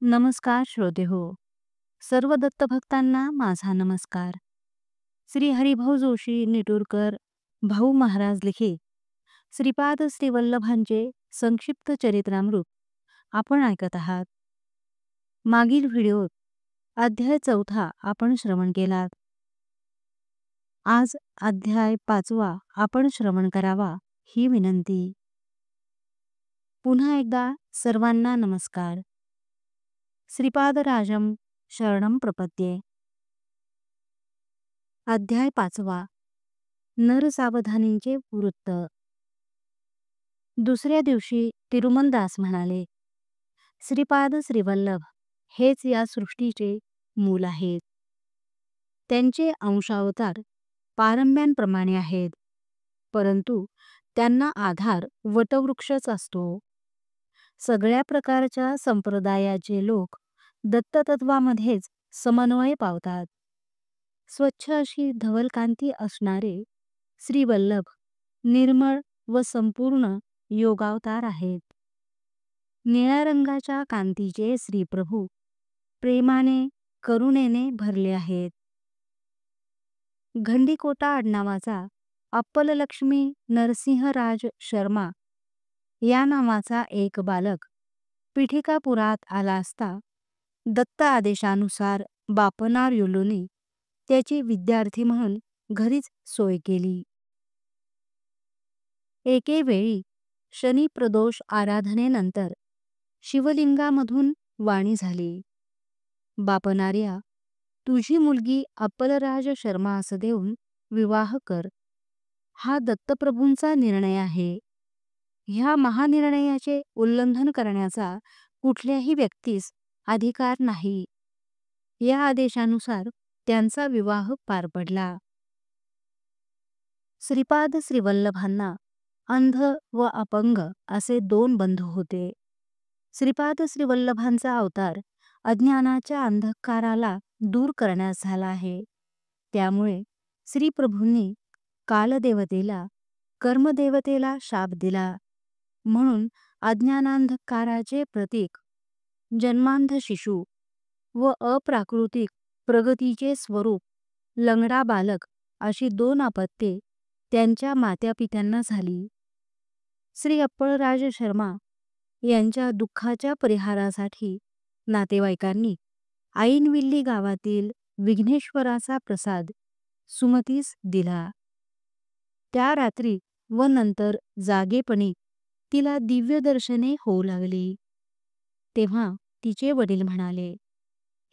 नमस्कार श्रोते हो. सर्व दत्तभक्तांना माझा नमस्कार. श्री हरिभाऊ जोशी निटूरकर भाऊ महाराज लिखित श्रीपाद श्री वल्लभांचे संक्षिप्त चरित्रामृत आपण ऐकत आहात. मागील व्हिडिओत अध्याय 4 आपण श्रवण केलात. आज अध्याय 5 आपण श्रवण करावा ही विनंती. पुन्हा एकदा सर्वांना नमस्कार. श्रीपादराजम शरणम प्रपद्ये. अध्याय 5 नरसावधानींचे वृत्त. दुसऱ्या दिवशी तिरुमलदास म्हणाले, श्रीपाद श्रीवल्लभ हेच या सृष्टीचे मूल आहेत. त्यांचे अंशावतार पारंब्यांप्रमाणे आहेत, परंतु त्यांना आधार वटवृक्षच असतो. सगळ्या प्रकारच्या संप्रदायाचे लोक दत्ततत्वामध्येच समन्वय पावतात. स्वच्छ अशी धवलकांती असणारे श्रीवल्लभ निर्मळ व संपूर्ण योगावतार आहेत. निळ्या रंगाच्या कांतीचे श्रीप्रभू प्रेमाने करुणेने भरले आहेत. घंडीकोटा आडनावाचा अप्पललक्ष्मी नरसिंहराज शर्मा या नावाचा एक बालक पीठिकापुरात आला असता दत्त आदेशानुसार बापनार युलूनी त्याची विद्यार्थी म्हणून घरीच सोय केली. एके वेळी शनी प्रदोष आराधनेनंतर शिवलिंगामधून वाणी झाली, बापनार्या, तुझी मुलगी अप्पलराज शर्मास देऊन विवाह कर. हा दत्तप्रभूंचा निर्णय आहे. ह्या महानिर्णयाचे उल्लंघन करण्याचा कुठल्याही व्यक्तीस अधिकार नाही. या आदेशानुसार त्यांचा विवाह पार पडला. श्रीपाद श्रीवल्लभांना अंध व अपंग असे 2 बंधू होते. श्रीपाद श्रीवल्लभांचा अवतार अज्ञानाच्या अंधकाराला दूर करण्यास झाला आहे. त्यामुळे श्रीप्रभूंनी कालदेवतेला कर्मदेवतेला शाप दिला. म्हणून अज्ञानांधकाराचे प्रतीक जन्मांध शिशु व अप्राकृतिक प्रगतीचे स्वरूप लंगडा बालक अशी 2 अपत्ये त्यांच्या मात्यापित्यांना झाली. श्री अप्पलराज शर्मा यांच्या दुःखाच्या परिहारासाठी नातेवाईकांनी ऐनविल्ली गावातील विघ्नेश्वराचा प्रसाद सुमतीस दिला. त्या रात्री व नंतर जागेपणी तिला दिव्य दर्शने होऊ लागली. तेव्हा तिचे वडील म्हणाले,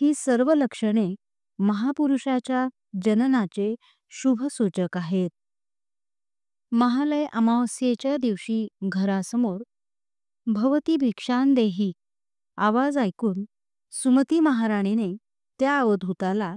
ही सर्व लक्षणे महापुरुषाच्या जननाचे शुभ सूचक आहेत. महालय अमावस्येच्या दिवशी घरासमोर भवती भिक्षांदेही आवाज ऐकून सुमती महाराणीने त्या अवधूताला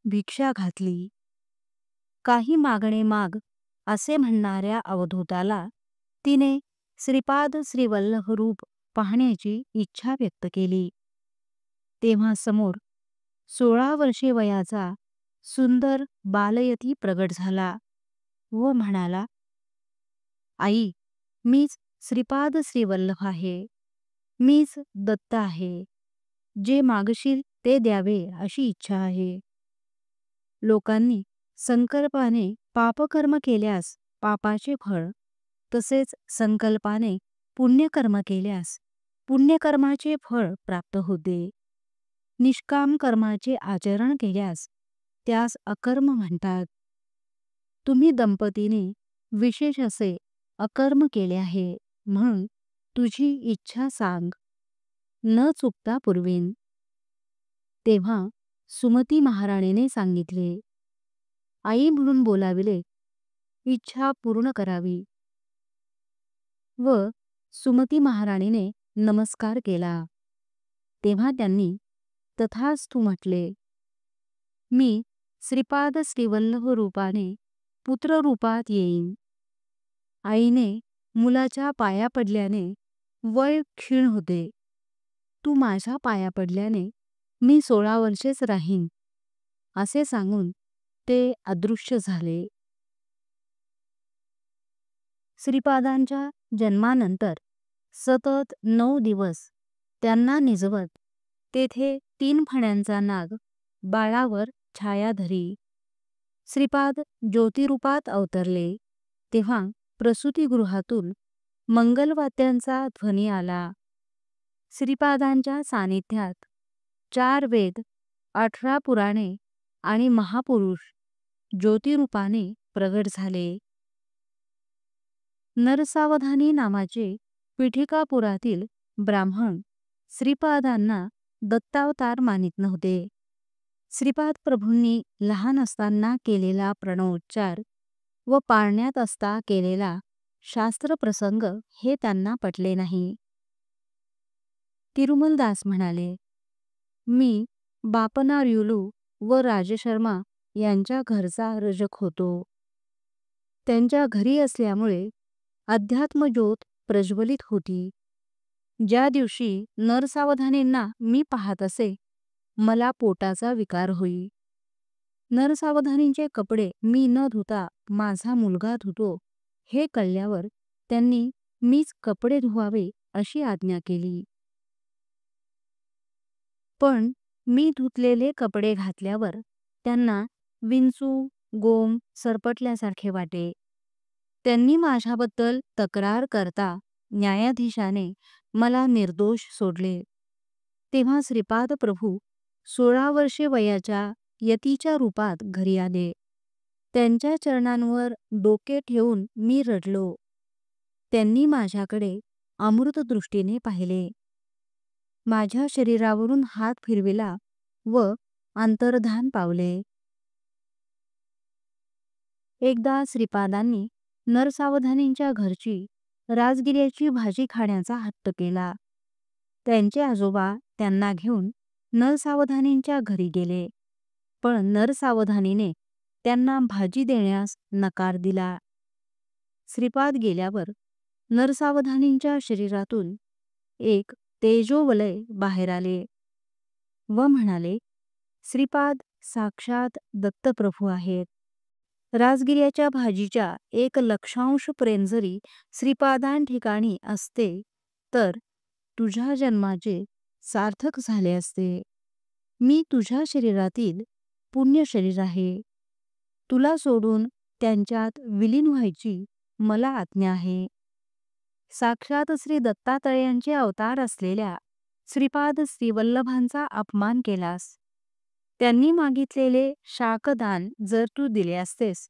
भिक्षा घातली. काही मागणे माग असे म्हणणाऱ्या अवधूताला तिने श्रीपाद श्रीवल्लभ रूप पाहण्याची इच्छा व्यक्त केली. तेव्हा समोर 16 वर्षे वयाचा सुंदर बालयती प्रगट झाला व म्हणाला, आई, मीच श्रीपाद श्रीवल्लभ आहे. मीच दत्त आहे. जे मागशील ते द्यावे अशी इच्छा आहे. लोकांनी संकल्पाने पापकर्म केल्यास पापाचे फळ, तसेच संकल्पाने पुण्यकर्म केल्यास पुण्यकर्माचे फळ प्राप्त होते. निष्काम कर्माचे आचरण केल्यास त्यास अकर्म म्हणतात. तुम्ही दंपतीने विशेष असे अकर्म केले आहे, म्हणून तुझी इच्छा सांग, न चुकता पुरवीन. तेव्हा सुमती महाराणीने सांगितले, आई म्हणून बोलाविले, इच्छा पूर्ण करावी. व सुमती महाराणीने नमस्कार केला. तेव्हा त्यांनी तथास्तु म्हटले, मी श्रीपाद श्रीवल्लभ रूपाने पुत्ररूपात येईन. आईने मुलाच्या पाया पडल्याने वय क्षीण होते. तू माझ्या पाया पडल्याने मी 16 वर्षेच राहीन, असे सांगून ते अदृश्य झाले. श्रीपादांच्या जन्मानंतर सतत 9 दिवस त्यांना निजवत तेथे 3 फण्यांचा नाग बाळावर छाया धरी. श्रीपाद ज्योतिरूपात अवतरले तेव्हा प्रसूतिगृहातून मंगलवाद्यांचा ध्वनी आला. श्रीपादांच्या सानिध्यात 4 वेद, 18 पुराणे आणि महापुरुष ज्योतिरूपाने प्रगट झाले. नरसावधानी नावाचे पीठिकापुरातील ब्राह्मण श्रीपादांना दत्तावतार मानित नव्हते. श्रीपाद प्रभूंनी लहान असताना केलेला प्रणवोच्चार व पाळण्यात असता केलेला शास्त्रप्रसंग हे त्यांना पटले नाही. तिरुमलदास म्हणाले, मी बापनार्युलू व राजशर्मा यांच्या घरचा रजक होतो. त्यांच्या घरी असल्यामुळे अध्यात्मज्योत प्रज्वलित होती. ज्या दिवशी नरसावधानींना मी पाहत असे मला पोटाचा विकार होई. नरसावधानींचे कपडे मी न धुता माझा मुलगा धुतो हे कळल्यावर त्यांनी मीच कपडे धुवावे अशी आज्ञा केली. पण मी धुतलेले कपडे घातल्यावर त्यांना विंचू गोम सरपटल्यासारखे वाटे. त्यांनी माझ्याबद्दल तक्रार करता न्यायाधीशाने मला निर्दोष सोडले. तेव्हा श्रीपाद प्रभू 16 वर्षे वयाच्या यतीच्या रूपात घरी आले. त्यांच्या चरणांवर डोके ठेवून मी रडलो. त्यांनी माझ्याकडे अमृत दृष्टीने पाहिले. माझ्या शरीरावरून हात फिरविला व अंतर्धान पावले. एकदा श्रीपादांनी नरसावधानींच्या घरची राजगिर्याची भाजी खाण्याचा हट्ट केला. त्यांचे आजोबा त्यांना घेऊन नरसावधानींच्या घरी गेले, पण नरसावधानीने त्यांना भाजी देण्यास नकार दिला. श्रीपाद गेल्यावर नरसावधानींच्या शरीरातून एक तेजोवलय बाहेर आले व म्हणाले, श्रीपाद साक्षात दत्तप्रभू आहेत. राजगिर्याच्या भाजीच्या 1,00,000 प्रेम जरी श्रीपादांठिकाणी असते तर तुझ्या जन्माचे सार्थक झाले असते. मी तुझ्या शरीरातील पुण्य शरीर आहे. तुला सोडून त्यांच्यात विलीन व्हायची मला आज्ञा आहे. साक्षात श्री दत्तात्रयांचे अवतार असलेल्या श्रीपाद श्रीवल्लभांचा अपमान केलास. त्यांनी मागितलेले शाकदान जर तू दिले असतेस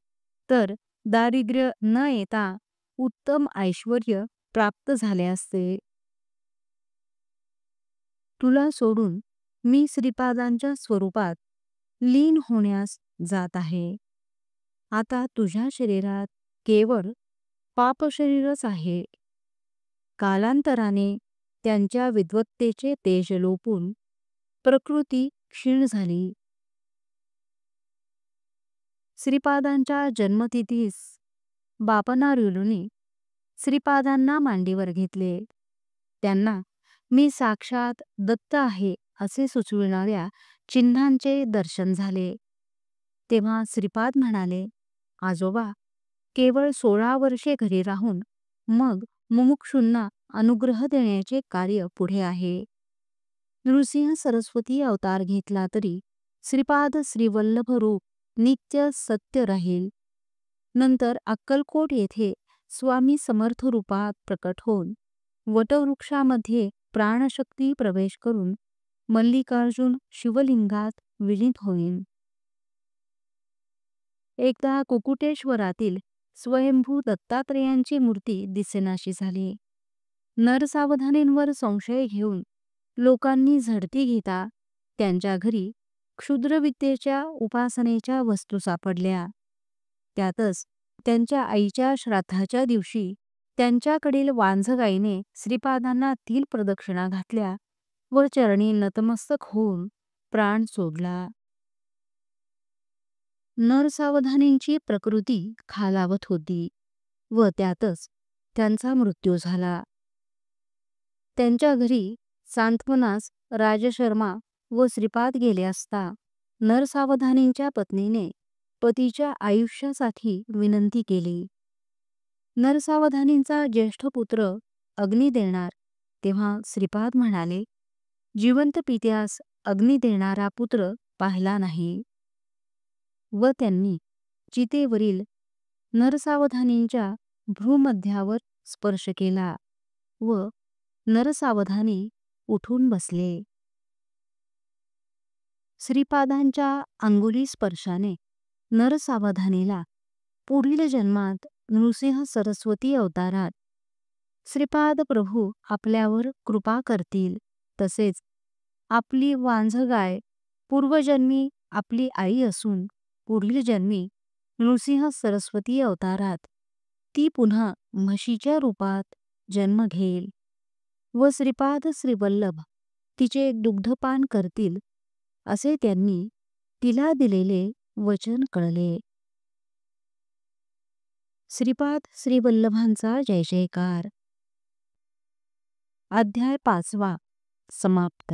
तर दारिद्र्य न येता उत्तम ऐश्वर्य प्राप्त झाले असते. तुला सोडून मी श्रीपादांच्या स्वरूपात लीन होण्यास जात आहे. आता तुझ्या शरीरात केवळ पाप शरीरच आहे. कालांतराने त्यांच्या विद्वत्तेचे तेज लोपून प्रकृती क्षीण झाली. श्रीपादांच्या जन्मतिथीस बापनार्युलूंनी श्रीपादांना मांडीवर घेतले. त्यांना मी साक्षात दत्त आहे असे सुचविणाऱ्या चिन्हांचे दर्शन झाले. तेव्हा श्रीपाद म्हणाले, आजोबा, केवळ 16 वर्षे घरी राहून मग मुमुक्षूंना अनुग्रह देण्याचे कार्य पुढे आहे. नृसिंह सरस्वती अवतार घेतला तरी श्रीपाद श्रीवल्लभ रूप नित्य सत्य राहील. नंतर अक्कलकोट येथे स्वामी समर्थ रूपात प्रकट होऊन वटवृक्षामध्ये प्राणशक्ती प्रवेश करून मल्लिकार्जुन शिवलिंगात विलीन होईल. एकदा कुकुटेश्वरातील स्वयंभू दत्तात्रयांची मूर्ती दिसेनाशी झाली. नरसावधानींवर संशय घेऊन लोकांनी झडती घेता त्यांच्या घरी क्षुद्रविद्येच्या उपासनेच्या वस्तू सापडल्या. त्यातच त्यांच्या आईच्या श्राद्धाच्या दिवशी त्यांच्याकडील वांझगाईने श्रीपादांना 3 प्रदक्षिणा घातल्या व चरणी नतमस्तक होऊन प्राण सोडला. नरसावधानींची प्रकृती खालावत होती व त्यातच त्यांचा मृत्यू झाला. त्यांच्या घरी सांत्वनास राजशर्मा व श्रीपाद गेले असता नरसावधानींच्या पत्नीने पतीच्या आयुष्यासाठी विनंती केली. नरसावधानींचा ज्येष्ठ पुत्र अग्नी देणार तेव्हा श्रीपाद म्हणाले, जिवंत पित्यास अग्नी देणारा पुत्र पाहिला नाही. व त्यांनी चितेवरील नरसावधानींच्या भ्रूमध्यावर स्पर्श केला व नरसावधानी उठून बसले. श्रीपादांच्या अंगुली स्पर्शाने नरसावधानीला पुढील जन्मात नृसिंह सरस्वती अवतारात श्रीपाद प्रभू आपल्यावर कृपा करतील. तसेच आपली वांझगाय पूर्वजन्मी आपली आई असून पुढील जन्मी नृसिंह सरस्वती अवतारात ती पुन्हा म्हशीच्या रूपात जन्म घेईल व श्रीपाद श्रीवल्लभ तिचे दुग्धपान करतील असे त्यांनी तिला दिलेले वचन कळले. श्रीपाद श्रीवल्लभांचा जय जयकार. अध्याय 5 समाप्त.